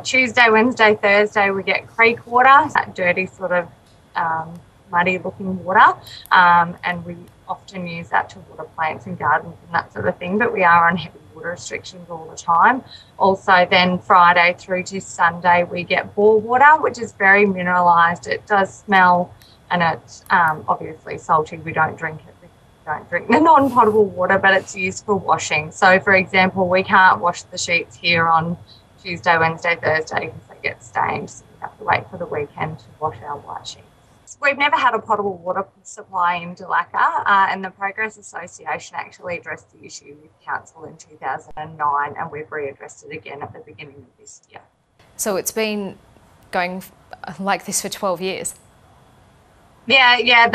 Tuesday, Wednesday, Thursday, we get creek water, that dirty sort of muddy looking water, and we often use that to water plants and gardens and that sort of thing, but we are on heavy water restrictions all the time. Also then Friday through to Sunday we get bore water, which is very mineralised. It does smell and it's obviously salty. We don't drink it. We don't drink the non-potable water, but it's used for washing. So for example, we can't wash the sheets here on Tuesday, Wednesday, Thursday because they get stained, so we have to wait for the weekend to wash our white sheets. We've never had a potable water supply in Dulacca, and the Progress Association actually addressed the issue with council in 2009, and we've readdressed it again at the beginning of this year. So it's been going like this for 12 years? Yeah,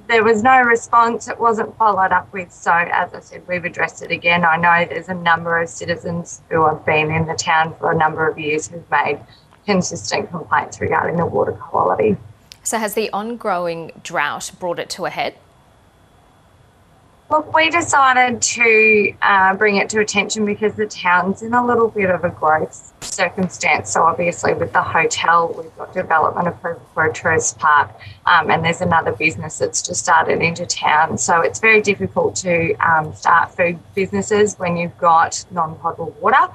there was no response. It wasn't followed up with. So as I said, we've addressed it again. I know there's a number of citizens who have been in the town for a number of years who've made consistent complaints regarding the water quality. So has the ongoing drought brought it to a head? Look, we decided to bring it to attention because the town's in a little bit of a growth circumstance. So obviously with the hotel, we've got development approval for a tourist park, and there's another business that's just started into town. So it's very difficult to start food businesses when you've got non-potable water.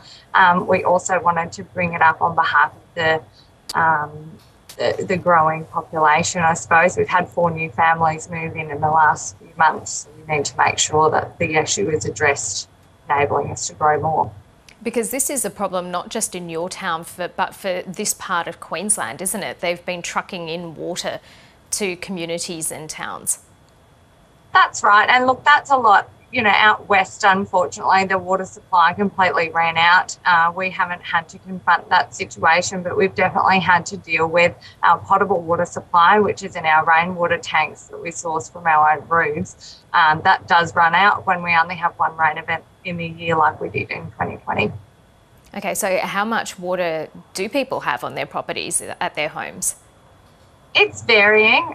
We also wanted to bring it up on behalf of the growing population, I suppose. We've had 4 new families move in the last few months. So we need to make sure that the issue is addressed, enabling us to grow more. Because this is a problem not just in your town, but for this part of Queensland, isn't it? They've been trucking in water to communities and towns. That's right. And look, that's a lot. You know, out west, unfortunately, the water supply completely ran out. We haven't had to confront that situation, but we've definitely had to deal with our potable water supply, which is in our rainwater tanks that we source from our own roofs. That does run out when we only have one rain event in the year like we did in 2020. Okay, so how much water do people have on their properties at their homes? It's varying.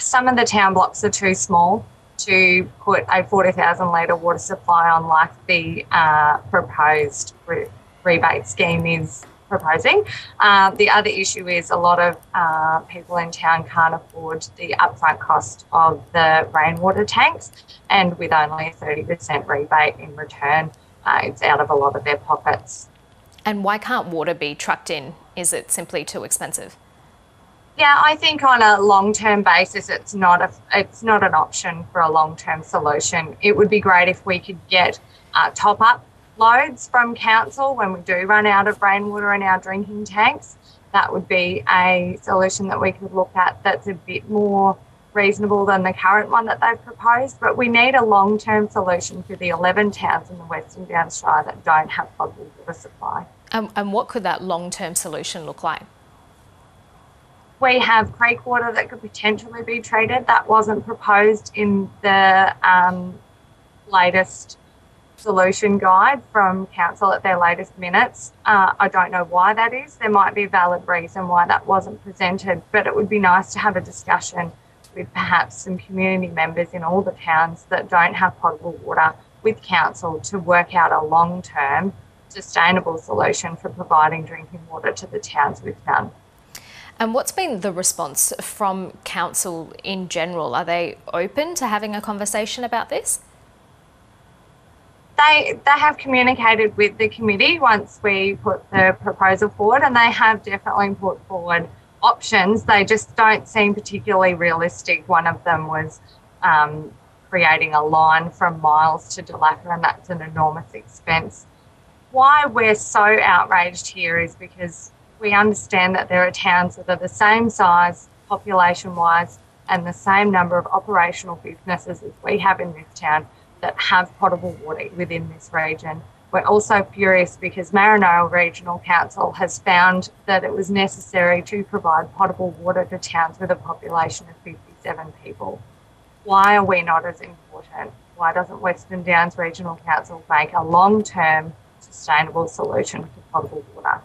Some of the town blocks are too small to put a 40,000 litre water supply on like the proposed rebate scheme is proposing. The other issue is a lot of people in town can't afford the upfront cost of the rainwater tanks, and with only a 30% rebate in return, it's out of a lot of their pockets. And why can't water be trucked in? Is it simply too expensive? Yeah, I think on a long-term basis, it's not an option for a long-term solution. It would be great if we could get top-up loads from council when we do run out of rainwater in our drinking tanks. That would be a solution that we could look at that's a bit more reasonable than the current one that they've proposed. But we need a long-term solution for the 11 towns in the Western Downs Shire that don't have potable water supply. And what could that long-term solution look like? We have creek water that could potentially be treated. That wasn't proposed in the latest solution guide from council at their latest minutes. I don't know why that is. There might be a valid reason why that wasn't presented, but it would be nice to have a discussion with perhaps some community members in all the towns that don't have potable water with council to work out a long-term sustainable solution for providing drinking water to the towns with none. And what's been the response from council in general? Are they open to having a conversation about this? They have communicated with the committee once we put the proposal forward, and they have definitely put forward options. They just don't seem particularly realistic. One of them was creating a line from Miles to Dulacca, and that's an enormous expense. Why we're so outraged here is because we understand that there are towns that are the same size population-wise and the same number of operational businesses as we have in this town that have potable water within this region. We're also furious because Marinara Regional Council has found that it was necessary to provide potable water to towns with a population of 57 people. Why are we not as important? Why doesn't Western Downs Regional Council make a long-term sustainable solution to potable water?